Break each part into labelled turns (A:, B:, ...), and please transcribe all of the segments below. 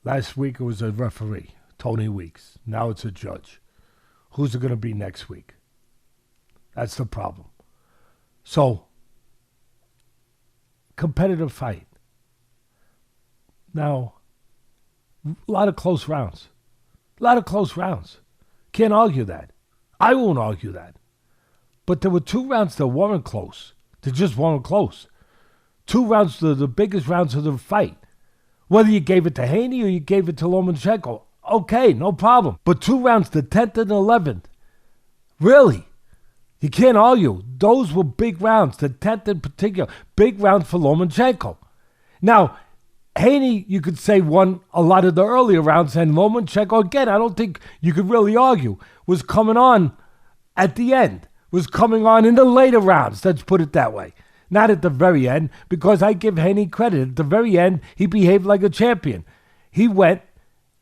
A: Last week it was a referee, Tony Weeks. Now it's a judge. Who's it going to be next week? That's the problem. So, competitive fight. Now, a lot of close rounds. Can't argue that. I won't argue that. But there were 2 rounds that weren't close. They just weren't close. 2 rounds, the biggest rounds of the fight. Whether you gave it to Haney or you gave it to Lomachenko, okay, no problem. But 2 rounds, the 10th and 11th, really, you can't argue. Those were big rounds, the 10th in particular, big rounds for Lomachenko. Now, Haney, you could say, won a lot of the earlier rounds, and Lomachenko, again, I don't think you could really argue, was coming on at the end, was coming on in the later rounds, let's put it that way. Not at the very end, because I give Haney credit. At the very end, he behaved like a champion. He went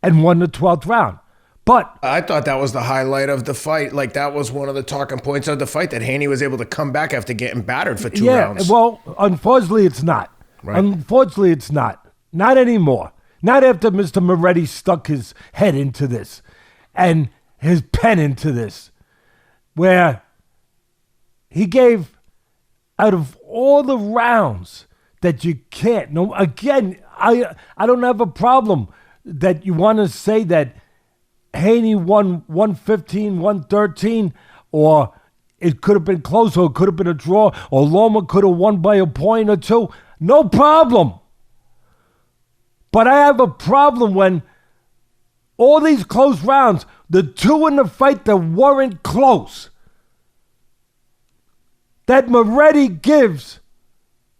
A: and won the 12th round. But
B: I thought that was the highlight of the fight. Like, that was one of the talking points of the fight, that Haney was able to come back after getting battered for 2 rounds.
A: Well, unfortunately, it's not.
B: Right.
A: Unfortunately, it's not. Not anymore. Not after Mr. Moretti stuck his head into this and his pen into this, where he gave, out of all the rounds that you can't, no, again, I don't have a problem that you want to say that Haney won 115, 113, or it could have been close, or it could have been a draw, or Loma could have won by a point or 2. No problem. But I have a problem when all these close rounds, the 2 in the fight that weren't close, that Moretti gives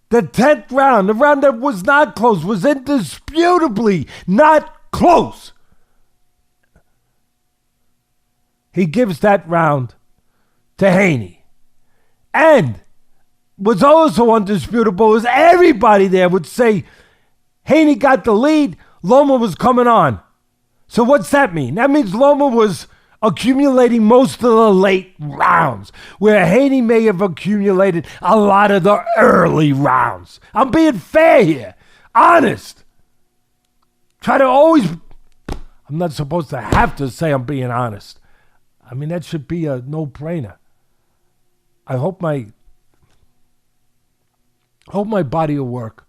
A: the 10th round, the round that was not close, was indisputably not close. He gives that round to Haney. And what's also undisputable is everybody there would say Haney got the lead, Loma was coming on. So what's that mean? That means Loma was accumulating most of the late rounds, where Haney may have accumulated a lot of the early rounds. I'm being fair here, honest. Try to always, I'm not supposed to have to say I'm being honest. I mean, that should be a no-brainer. I hope my body of work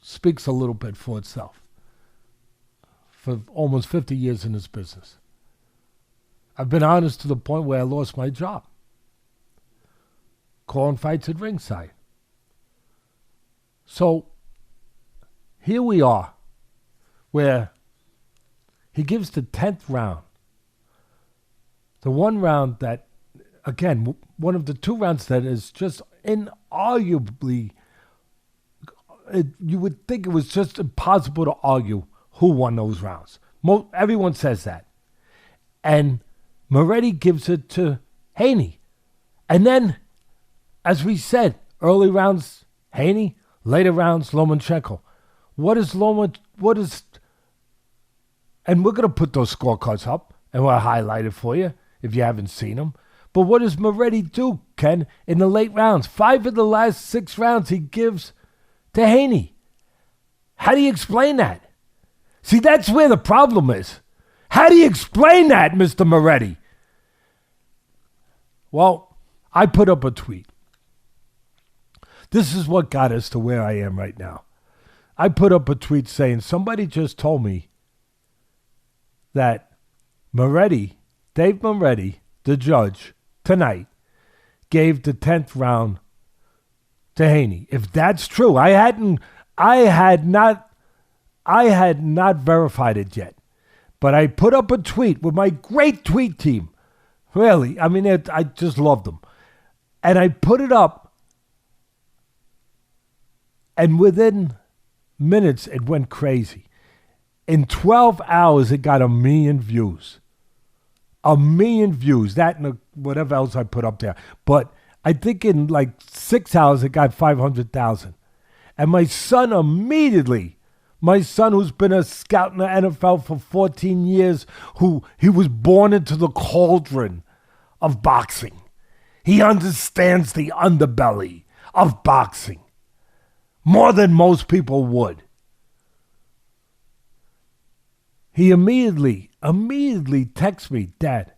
A: speaks a little bit for itself. For almost 50 years in this business, I've been honest to the point where I lost my job, calling fights at ringside. So here we are, where he gives the 10th round, the one round that, again, one of the 2 rounds that is just inarguably, you would think it was just impossible to argue who won those rounds. Everyone says that. And Moretti gives it to Haney. And then, as we said, early rounds, Haney, later rounds, Lomachenko. And we're going to put those scorecards up, and we'll highlight it for you if you haven't seen them. But what does Moretti do, Ken, in the late rounds? 5 of the last 6 rounds he gives to Haney. How do you explain that? See, that's where the problem is. How do you explain that, Mr. Moretti? Well, I put up a tweet. This is what got us to where I am right now. I put up a tweet saying, somebody just told me that Moretti, Dave Moretti, the judge, tonight, gave the 10th round to Haney. If that's true, I had not verified it yet. But I put up a tweet with my great tweet team. Really, I mean, I just loved them. And I put it up, and within minutes, it went crazy. In 12 hours, it got 1 million views. 1 million views. That and whatever else I put up there. But I think in like 6 hours, it got 500,000. And my son immediately, my son who's been a scout in the NFL for 14 years, he was born into the cauldron of boxing. He understands the underbelly of boxing more than most people would. He immediately texts me, Dad,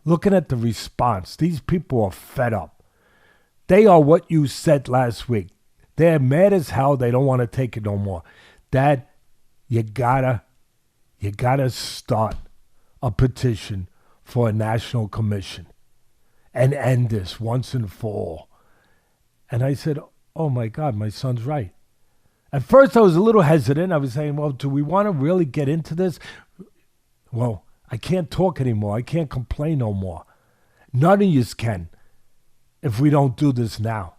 A: looking at the response, these people are fed up. They are what you said last week. They're mad as hell. They don't want to take it no more. Dad, you gotta start a petition for a national commission and end this once and for all. And I said, oh my God, my son's right. At first I was a little hesitant. I was saying, well, do we want to really get into this? Well, I can't talk anymore. I can't complain no more. None of yous can if we don't do this now.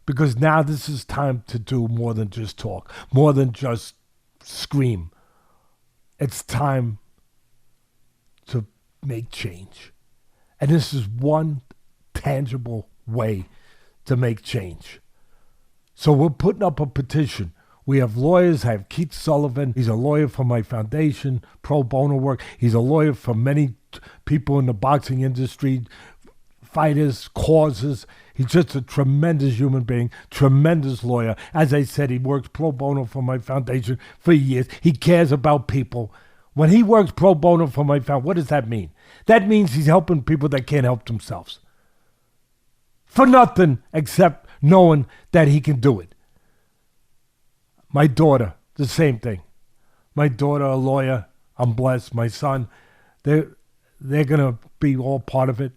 A: Because now this is time to do more than just talk, more than just scream. It's time to make change. And this is one tangible way to make change. So we're putting up a petition. We have lawyers. I have Keith Sullivan. He's a lawyer for my foundation, pro bono work. He's a lawyer for many people in the boxing industry, fighters, causes. He's just a tremendous human being, tremendous lawyer. As I said, he works pro bono for my foundation for years. He cares about people. When he works pro bono for my foundation, what does that mean? That means he's helping people that can't help themselves. For nothing except knowing that he can do it. My daughter, the same thing. My daughter, a lawyer. I'm blessed. My son, they're going to be all part of it.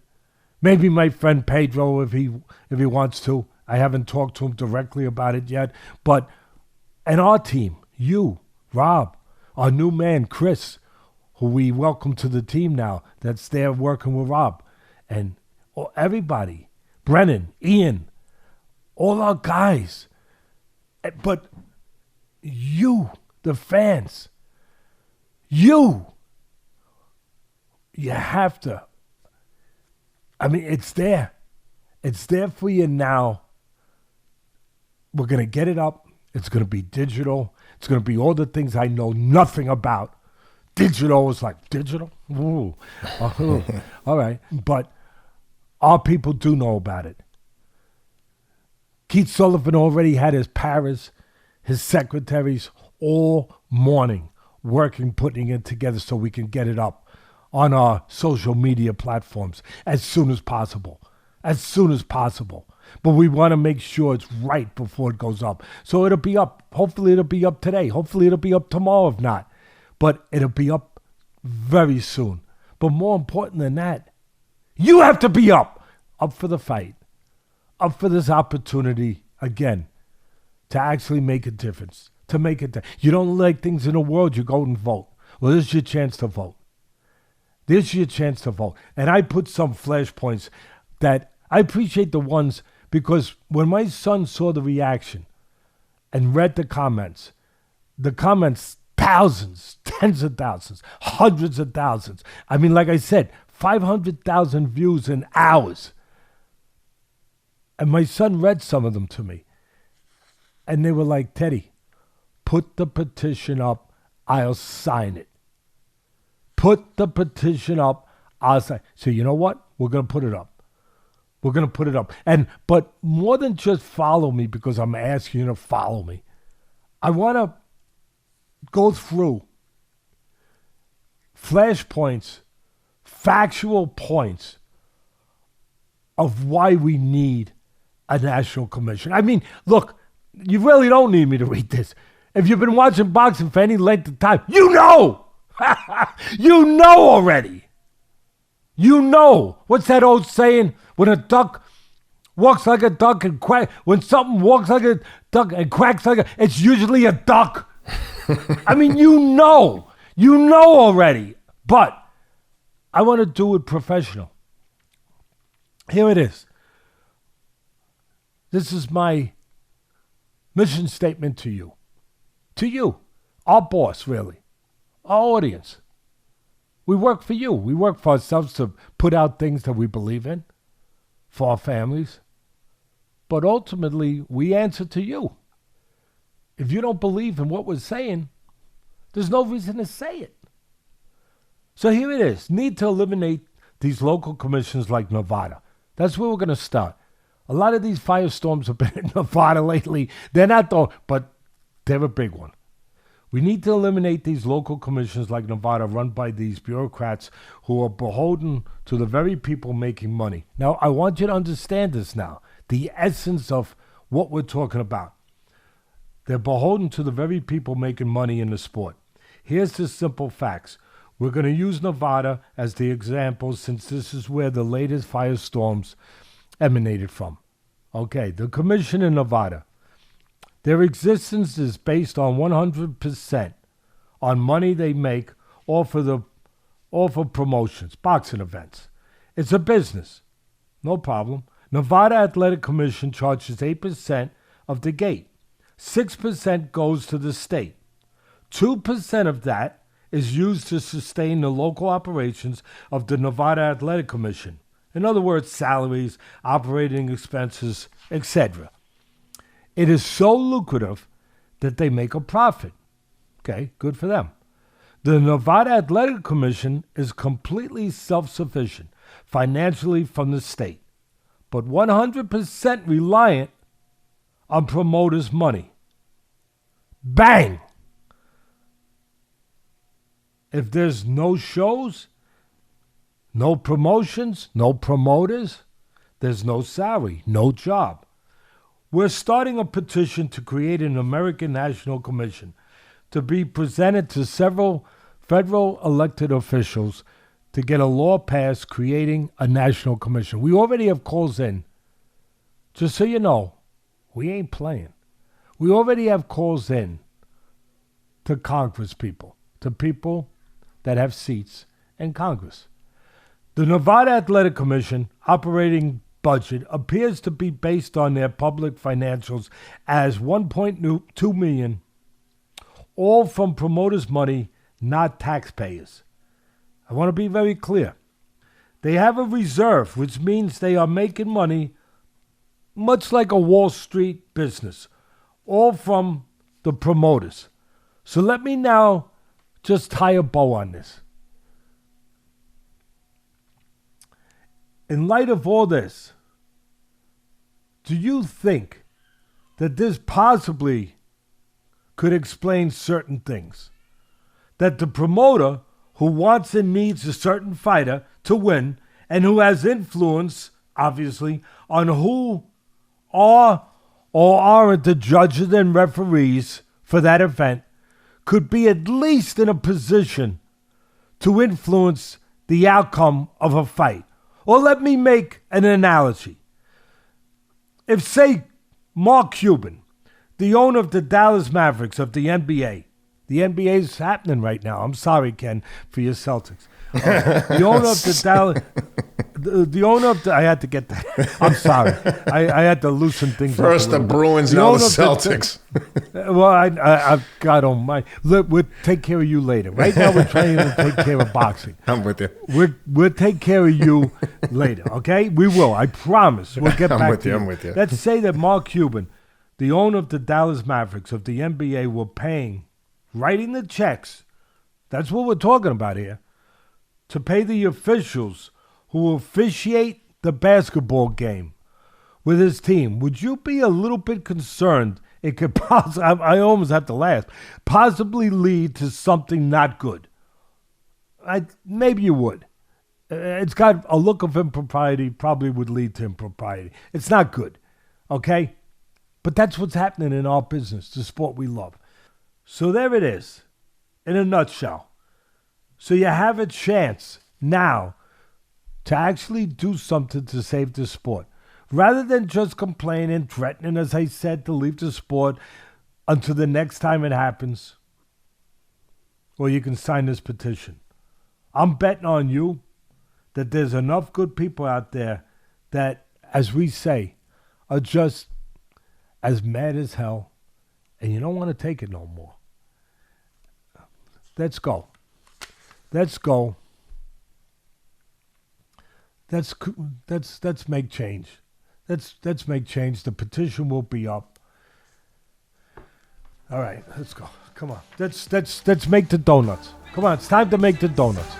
A: Maybe my friend Pedro, if he wants to. I haven't talked to him directly about it yet. But, and our team, you, Rob, our new man, Chris, who we welcome to the team now, that's there working with Rob. And everybody, Brennan, Ian, all our guys. But you, the fans, you have to. I mean, it's there. It's there for you now. We're going to get it up. It's going to be digital. It's going to be all the things I know nothing about. Digital is like, digital? Ooh. All right. But our people do know about it. Keith Sullivan already had his paras, his secretaries all morning working, putting it together so we can get it up on our social media platforms as soon as possible. As soon as possible. But we want to make sure it's right before it goes up. So it'll be up. Hopefully it'll be up today. Hopefully it'll be up tomorrow if not. But it'll be up very soon. But more important than that, you have to be up for the fight. Up for this opportunity, again, to actually make a difference. To make it. You don't like things in the world, you go and vote. Well, this is your chance to vote. This is your chance to vote. And I put some flashpoints that I appreciate the ones because when my son saw the reaction and read the comments, thousands, tens of thousands, hundreds of thousands. I mean, like I said, 500,000 views in hours. And my son read some of them to me. And they were like, Teddy, put the petition up. I'll sign it. Put the petition up. I'll sign. So you know what? We're going to put it up. We're going to put it up. But more than just follow me because I'm asking you to follow me, I want to go through flashpoints, factual points of why we need a national commission. I mean, look, you really don't need me to read this. If you've been watching boxing for any length of time, you know. You know already. You know. What's that old saying? When a duck walks like a duck and quack, when something walks like a duck and quacks like it's usually a duck. I mean, you know already. But I want to do it professional. Here it is. This is my mission statement to you. To you, our boss, really. Our audience. We work for you. We work for ourselves to put out things that we believe in for our families. But ultimately, we answer to you. If you don't believe in what we're saying, there's no reason to say it. So here it is. Need to eliminate these local commissions like Nevada. That's where we're going to start. A lot of these firestorms have been in Nevada lately. They're not though, but they're a big one. We need to eliminate these local commissions like Nevada run by these bureaucrats who are beholden to the very people making money. Now, I want you to understand this now, the essence of what we're talking about. They're beholden to the very people making money in the sport. Here's the simple facts. We're going to use Nevada as the example since this is where the latest firestorms emanated from. Okay, the commission in Nevada. Their existence is based on 100% on money they make or for promotions, boxing events. It's a business. No problem. Nevada Athletic Commission charges 8% of the gate. 6% goes to the state. 2% of that is used to sustain the local operations of the Nevada Athletic Commission. In other words, salaries, operating expenses, etc. It is so lucrative that they make a profit. Okay, good for them. The Nevada Athletic Commission is completely self-sufficient financially from the state, but 100% reliant on promoters' money. Bang! If there's no shows, no promotions, no promoters, there's no salary, no job. We're starting a petition to create an American National Commission to be presented to several federal elected officials to get a law passed creating a national commission. We already have calls in. Just so you know, we ain't playing. We already have calls in to Congress people, to people that have seats in Congress. The Nevada Athletic Commission operating budget appears to be based on their public financials as $1.2 million, all from promoters' money, not taxpayers. I want to be very clear. They have a reserve, which means they are making money much like a Wall Street business, all from the promoters. So let me now just tie a bow on this. In light of all this, do you think that this possibly could explain certain things? That the promoter who wants and needs a certain fighter to win and who has influence, obviously, on who are or aren't the judges and referees for that event could be at least in a position to influence the outcome of a fight. Or let me make an analogy. If, say, Mark Cuban, the owner of the Dallas Mavericks of the NBA is happening right now. I'm sorry, Ken, for your Celtics. The owner of the Dallas... The owner of the... I had to get that. I'm sorry. I had to loosen things up.
B: First the Bruins, now the Celtics.
A: God almighty. Look, we'll take care of you later. Right now we're trying to take care of boxing.
B: I'm with you.
A: We'll take care of you later, okay? We will. I promise. We'll get back to you.
B: I'm with you.
A: Let's say that Mark Cuban, the owner of the Dallas Mavericks of the NBA, were paying, writing the checks, that's what we're talking about here, to pay the officials who officiate the basketball game with his team. Would you be a little bit concerned it could possibly, I almost have to laugh, possibly lead to something not good? Maybe you would. It's got a look of impropriety, probably would lead to impropriety. It's not good, okay? But that's what's happening in our business, the sport we love. So there it is, in a nutshell. So you have a chance now to actually do something to save the sport. Rather than just complaining, threatening, as I said, to leave the sport until the next time it happens. Or you can sign this petition. I'm betting on you that there's enough good people out there that, as we say, are just as mad as hell, and you don't want to take it no more. Let's go. Let's go. Let's make change. Let's make change. The petition will be up. All right, let's go. Come on. Let's make the donuts. Come on, it's time to make the donuts.